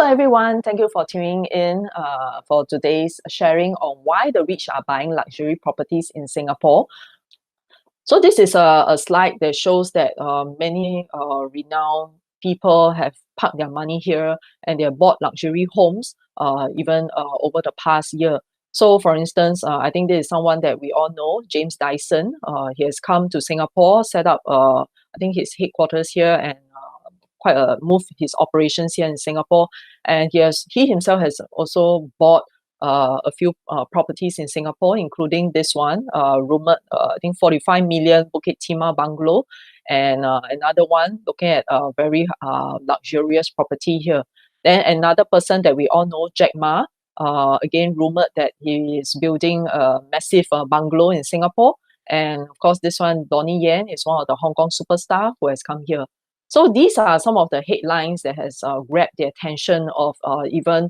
Hello everyone, thank you for tuning in for today's sharing on why the rich are buying luxury properties in Singapore. So this is a slide that shows that many renowned people have parked their money here and they have bought luxury homes even over the past year. So for instance, I think this is someone that we all know, James Dyson. He has come to Singapore, set up I think his headquarters here and moved his operations here in Singapore, and he himself has also bought a few properties in Singapore, including this one, rumored I think 45 million Bukit Timah bungalow, and another one looking at a very luxurious property here. Then another person that we all know, Jack Ma, again rumored that he is building a massive bungalow in Singapore, and of course this one, Donnie Yen, is one of the Hong Kong superstar who has come here. So these are some of the headlines that has grabbed the attention of even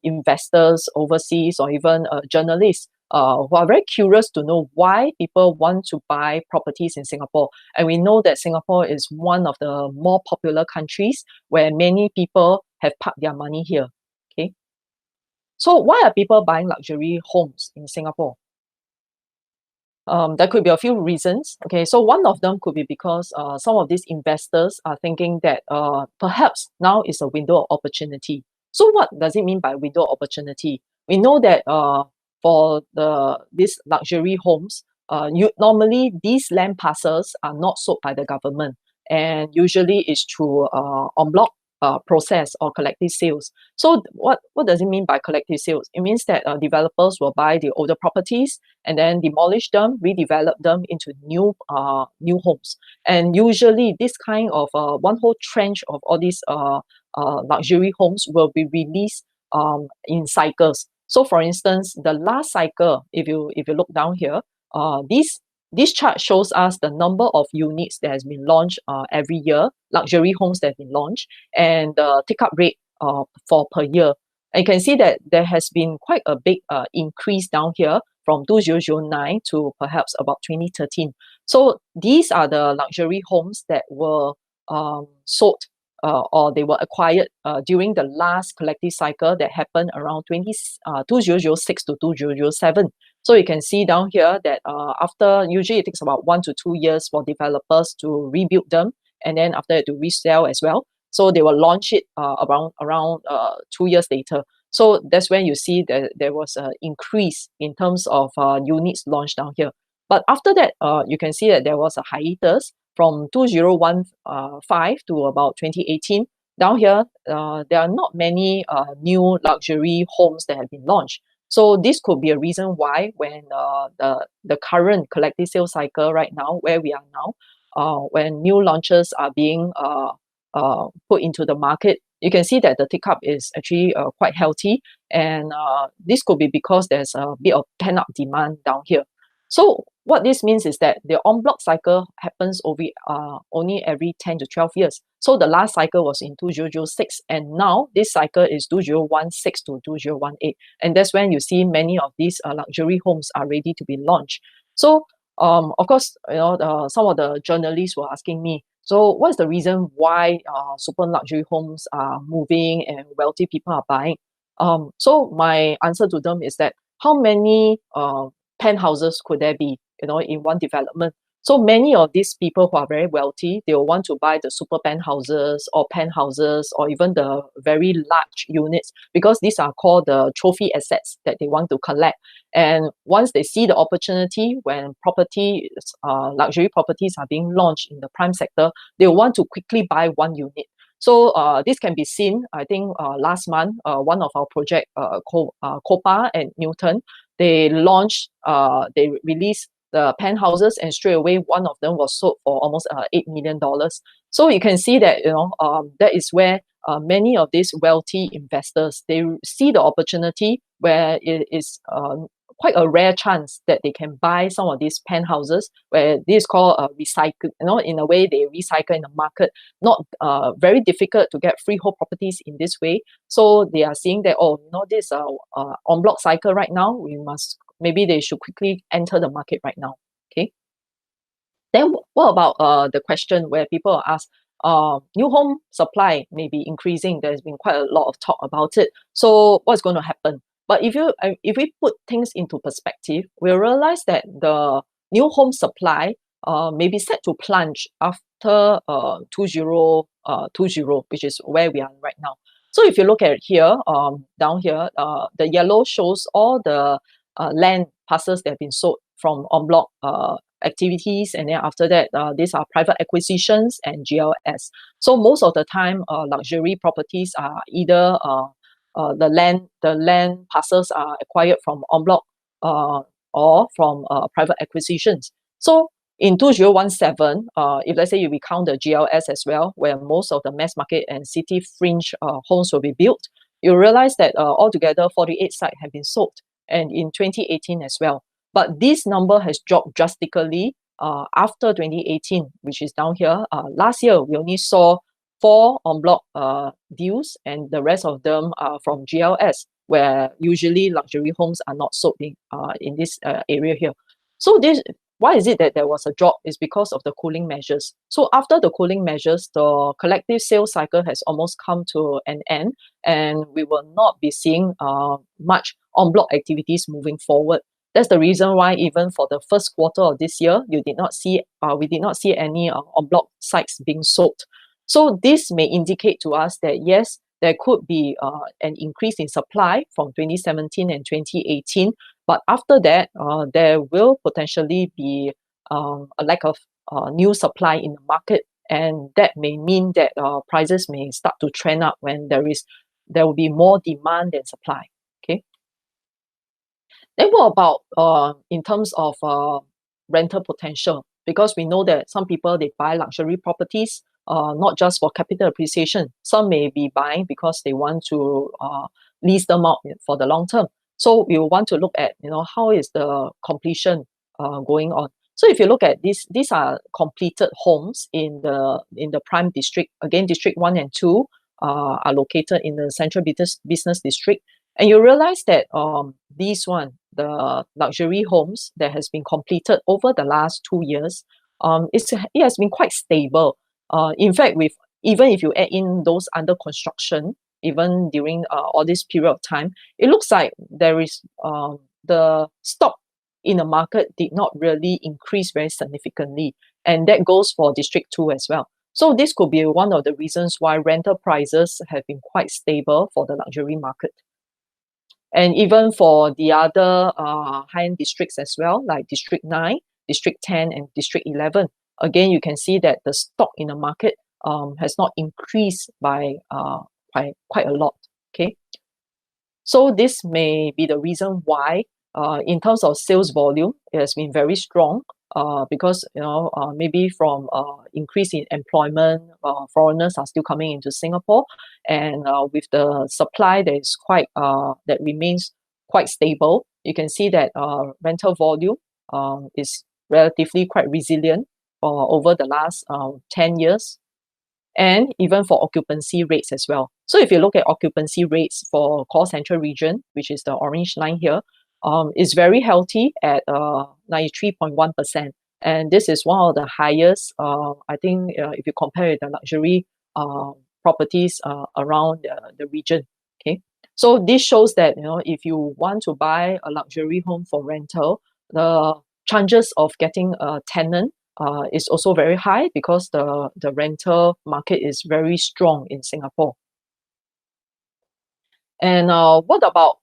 investors overseas or even journalists who are very curious to know why people want to buy properties in Singapore. And we know that Singapore is one of the more popular countries where many people have parked their money here. Okay, so why are people buying luxury homes in Singapore? There could be a few reasons. Okay, so one of them could be because some of these investors are thinking that perhaps now is a window of opportunity. So what does it mean by window of opportunity? We know that for these luxury homes, normally these land parcels are not sold by the government, and usually it's through en bloc process or collective sales. So what does it mean by collective sales? It means that developers will buy the older properties and then demolish them, redevelop them into new homes. And usually this kind of one whole trench of all these luxury homes will be released in cycles. So for instance, the last cycle, if you look down here, this chart shows us the number of units that has been launched every year, luxury homes that have been launched, and the take-up rate for per year. And you can see that there has been quite a big increase down here from 2009 to perhaps about 2013. So these are the luxury homes that were sold or they were acquired during the last collective cycle that happened around 2006 to 2007. So you can see down here that after, usually it takes about 1 to 2 years for developers to rebuild them, and then after that to resell as well. So they will launch it around 2 years later. So that's when you see that there was an increase in terms of units launched down here. But after that, you can see that there was a hiatus from 2015 to about 2018. Down here, there are not many new luxury homes that have been launched. So this could be a reason why when the current collective sales cycle right now, where we are now, when new launches are being put into the market, you can see that the take-up is actually quite healthy. And this could be because there's a bit of pent-up demand down here. So what this means is that the en bloc cycle happens only every 10 to 12 years. So the last cycle was in 2006, and now this cycle is 2016 to 2018. And that's when you see many of these luxury homes are ready to be launched. So of course, some of the journalists were asking me, so what's the reason why super luxury homes are moving and wealthy people are buying? So my answer to them is that how many penthouses could there be, in one development? So many of these people who are very wealthy, they will want to buy the super penthouses or penthouses or even the very large units, because these are called the trophy assets that they want to collect. And once they see the opportunity when luxury properties are being launched in the prime sector, they want to quickly buy one unit. So this can be seen, I think last month, one of our project, Copa and Newton, they released the penthouses, and straight away one of them was sold for almost $8 million. So you can see that that is where many of these wealthy investors, they see the opportunity where it is quite a rare chance that they can buy some of these penthouses, where this is called recycle. In a way they recycle in the market. Not very difficult to get freehold properties in this way. So they are seeing that this en bloc cycle right now, maybe they should quickly enter the market right now. Okay. Then what about the question where people are asked, new home supply may be increasing. There's been quite a lot of talk about it. So what's going to happen? But if we put things into perspective, we'll realize that the new home supply may be set to plunge after 2020, which is where we are right now. So if you look at here, down here, the yellow shows all the land parcels that have been sold from en bloc activities, and then after that, these are private acquisitions and GLS. So most of the time, luxury properties are either the land parcels are acquired from en bloc or from private acquisitions. So in 2017, if let's say you count the GLS as well, where most of the mass market and city fringe homes will be built, you realize that altogether 48 sites have been sold, and in 2018 as well. But this number has dropped drastically after 2018, which is down here. Last year, we only saw 4 en bloc deals, and the rest of them are from GLS, where usually luxury homes are not sold in this area here. So why is it that there was a drop? Is because of the cooling measures. So after the cooling measures, the collective sales cycle has almost come to an end, and we will not be seeing much en bloc activities moving forward. That's the reason why even for the first quarter of this year, we did not see any en bloc sites being sold. So this may indicate to us that yes, there could be an increase in supply from 2017 and 2018, but after that, there will potentially be a lack of new supply in the market, and that may mean that prices may start to trend up when there will be more demand than supply. Okay. Then what about in terms of rental potential? Because we know that some people, they buy luxury properties not just for capital appreciation. Some may be buying because they want to lease them out for the long term. So we want to look at, how is the completion going on. So if you look at these are completed homes in the prime district. Again, district 1 and 2 are located in the central business district. And you realize that the luxury homes that has been completed over the last 2 years, it has been quite stable. In fact, even if you add in those under construction, even during all this period of time, it looks like there is the stock in the market did not really increase very significantly, and that goes for District 2 as well. So this could be one of the reasons why rental prices have been quite stable for the luxury market. And even for the other high-end districts as well, like District 9, District 10, and District 11, again, you can see that the stock in the market has not increased by quite a lot. Okay, so this may be the reason why, in terms of sales volume, it has been very strong. Because maybe from increase in employment, foreigners are still coming into Singapore, and with the supply that remains quite stable, you can see that rental volume is relatively quite resilient over the last 10 years, and even for occupancy rates as well. So if you look at occupancy rates for core central region, which is the orange line here, is very healthy at 93.1%, and this is one of the highest. I think if you compare with the luxury properties around the region. Okay, so this shows that if you want to buy a luxury home for rental, the chances of getting a tenant is also very high, because the rental market is very strong in Singapore. And what about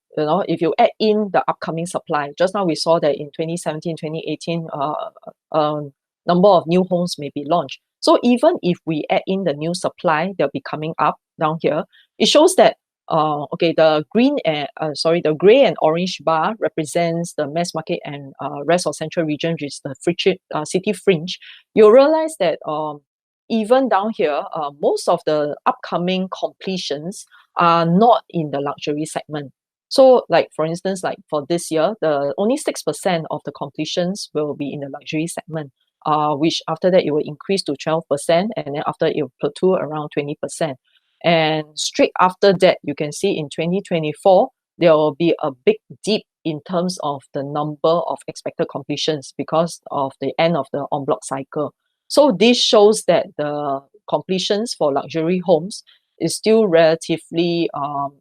if you add in the upcoming supply? Just now we saw that in 2017, 2018, number of new homes may be launched. So even if we add in the new supply that'll be coming up down here, it shows that the gray and orange bar represents the mass market and rest of central region, which is the city fringe. You'll realize that even down here, most of the upcoming completions are not in the luxury segment. So like, for instance, like for this year, only 6% of the completions will be in the luxury segment, which after that it will increase to 12%, and then after it will plateau around 20%. And straight after that, you can see in 2024, there will be a big dip in terms of the number of expected completions because of the end of the en bloc cycle. So this shows that the completions for luxury homes is still relatively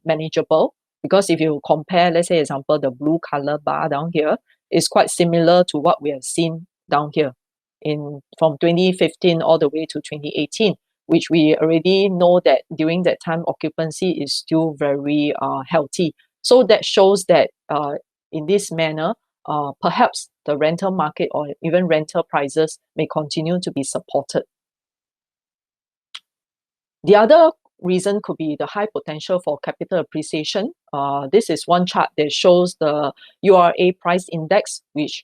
manageable, because if you compare, let's say example, the blue color bar down here is quite similar to what we have seen down here from 2015 all the way to 2018, which we already know that during that time occupancy is still very healthy. So that shows that in this manner, perhaps the rental market or even rental prices may continue to be supported. The other reason could be the high potential for capital appreciation. This is one chart that shows the URA price index, which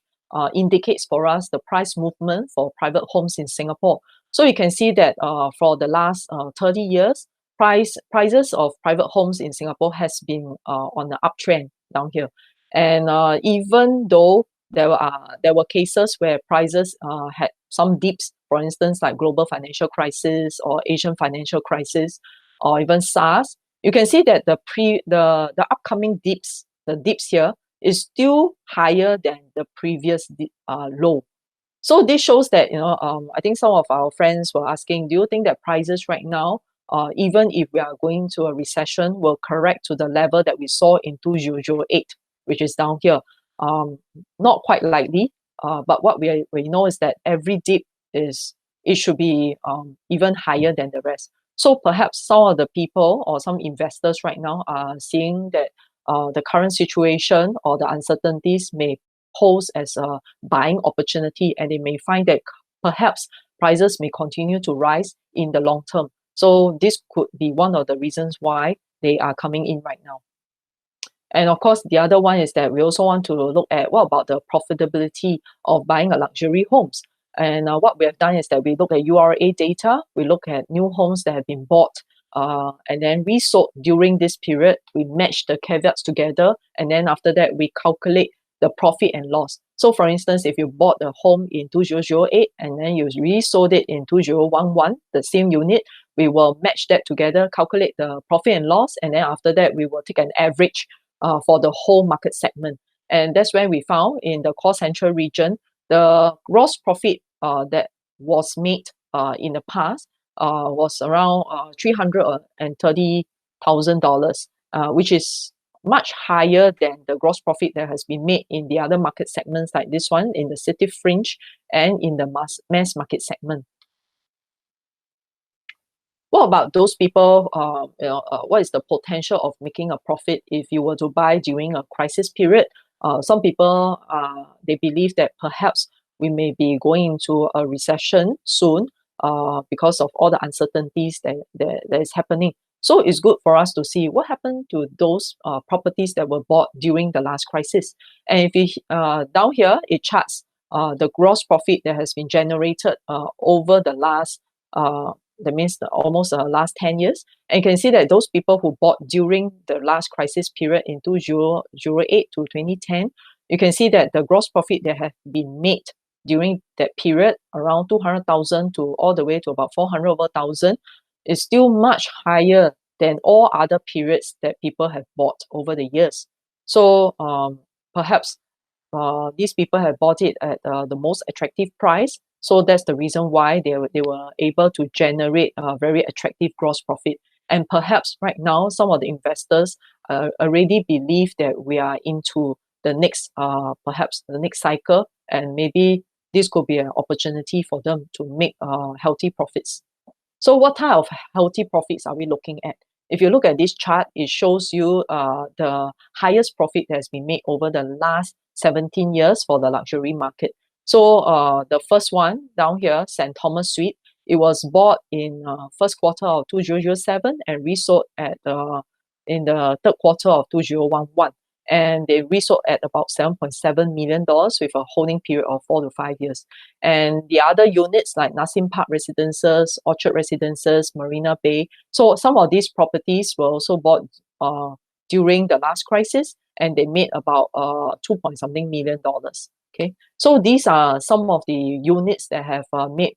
indicates for us the price movement for private homes in Singapore. So you can see that for the last 30 years, prices of private homes in Singapore has been on the uptrend down here. And even though there were cases where prices had some dips, for instance, like global financial crisis or Asian financial crisis, or even SARS, you can see that the upcoming dips, the dips here, is still higher than the previous low. So this shows that, I think some of our friends were asking, do you think that prices right now, even if we are going to a recession, will correct to the level that we saw in 2008, which is down here? Not quite likely, but what we know is that every dip it should be even higher than the rest. So perhaps some of the people or some investors right now are seeing that the current situation or the uncertainties may pose as a buying opportunity, and they may find that perhaps prices may continue to rise in the long term. So this could be one of the reasons why they are coming in right now. And of course, the other one is that we also want to look at what about the profitability of buying a luxury homes. And what we have done is that we look at URA data, we look at new homes that have been bought and then resold during this period. We match the caveats together, and then after that, we calculate the profit and loss. So for instance, if you bought a home in 2008 and then you resold it in 2011, the same unit, we will match that together, calculate the profit and loss, and then after that, we will take an average for the whole market segment. And that's when we found in the core central region, the gross profit that was made in the past was around $330,000, which is much higher than the gross profit that has been made in the other market segments like this one, in the city fringe and in the mass market segment. What about those people, what is the potential of making a profit if you were to buy during a crisis period? Some people, they believe that perhaps we may be going into a recession soon because of all the uncertainties that is happening. So it's good for us to see what happened to those properties that were bought during the last crisis. And if we, down here, it charts the gross profit that has been generated over the last that means almost the last 10 years. And you can see that those people who bought during the last crisis period in 2008 to 2010, you can see that the gross profit that have been made during that period, around 200,000 to all the way to about 400,000, is still much higher than all other periods that people have bought over the years. So perhaps these people have bought it at the most attractive price. So that's the reason why they were able to generate a very attractive gross profit. And perhaps right now, some of the investors already believe that we are into the next, perhaps the next cycle, and maybe this could be an opportunity for them to make healthy profits. So what type of healthy profits are we looking at? If you look at this chart, it shows you the highest profit that has been made over the last 17 years for the luxury market. So the first one down here, St. Thomas Suite, it was bought in first quarter of 2007 and resold at in the third quarter of 2011. And they resold at about $7.7 million with a holding period of 4 to 5 years. And the other units like Nassim Park Residences, Orchard Residences, Marina Bay. So some of these properties were also bought during the last crisis, and they made about $2 million. Okay, so these are some of the units that have made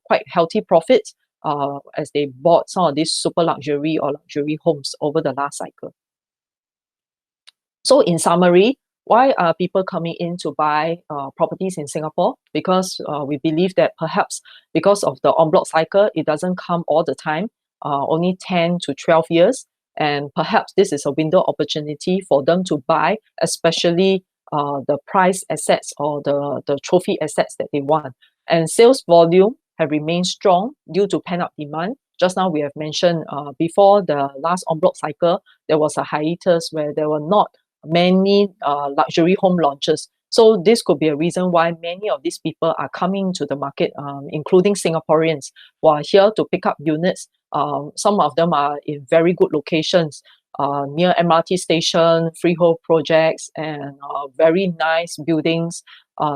quite healthy profits as they bought some of these super luxury or luxury homes over the last cycle. So in summary, why are people coming in to buy properties in Singapore? Because we believe that perhaps because of the en bloc cycle, it doesn't come all the time, only 10 to 12 years. And perhaps this is a window opportunity for them to buy, especially the price assets or the trophy assets that they want. And sales volume have remained strong due to pent-up demand. Just now we have mentioned before the last en bloc cycle, there was a hiatus where there were not many luxury home launches. So this could be a reason why many of these people are coming to the market, including Singaporeans who are here to pick up units. Some of them are in very good locations, near MRT station, freehold projects, and very nice buildings,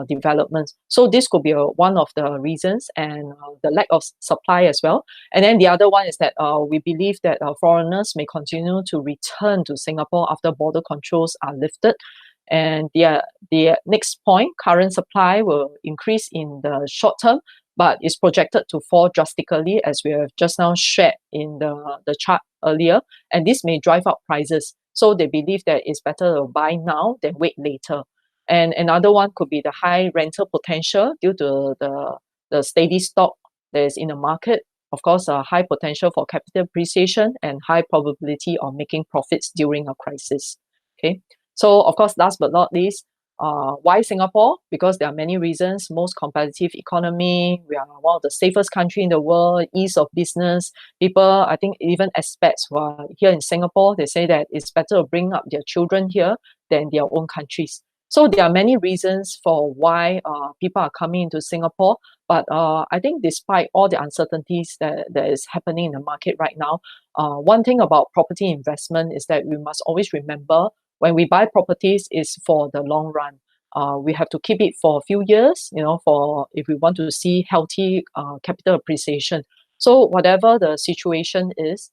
developments. So this could be one of the reasons, and the lack of supply as well. And then the other one is that we believe that foreigners may continue to return to Singapore after border controls are lifted. And the next point, current supply will increase in the short term, but is projected to fall drastically, as we have just now shared in the chart earlier, and this may drive up prices. So they believe that it's better to buy now than wait later. And another one could be the high rental potential due to the steady stock that is in the market. Of course, a high potential for capital appreciation and high probability of making profits during a crisis. Okay, so of course, last but not least, why Singapore? Because there are many reasons. Most competitive economy, we are one of the safest country in the world, ease of business. People, I think even expats who are here in Singapore, they say that it's better to bring up their children here than their own countries. So there are many reasons for why people are coming into Singapore. But I think despite all the uncertainties that is happening in the market right now, one thing about property investment is that we must always remember when we buy properties is for the long run. We have to keep it for a few years, for if we want to see healthy capital appreciation. So whatever the situation is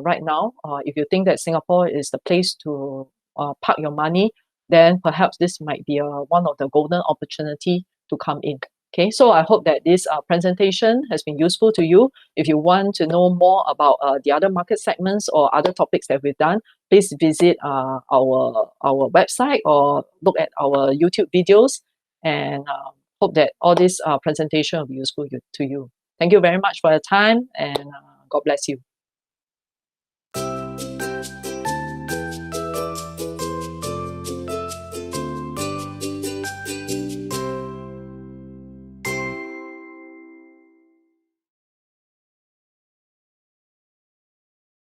right now, if you think that Singapore is the place to park your money, then perhaps this might be one of the golden opportunity to come in. Okay, so I hope that this presentation has been useful to you. If you want to know more about the other market segments or other topics that we've done, please visit our website or look at our YouTube videos, and hope that all this presentation will be useful to you. Thank you very much for your time, and God bless you.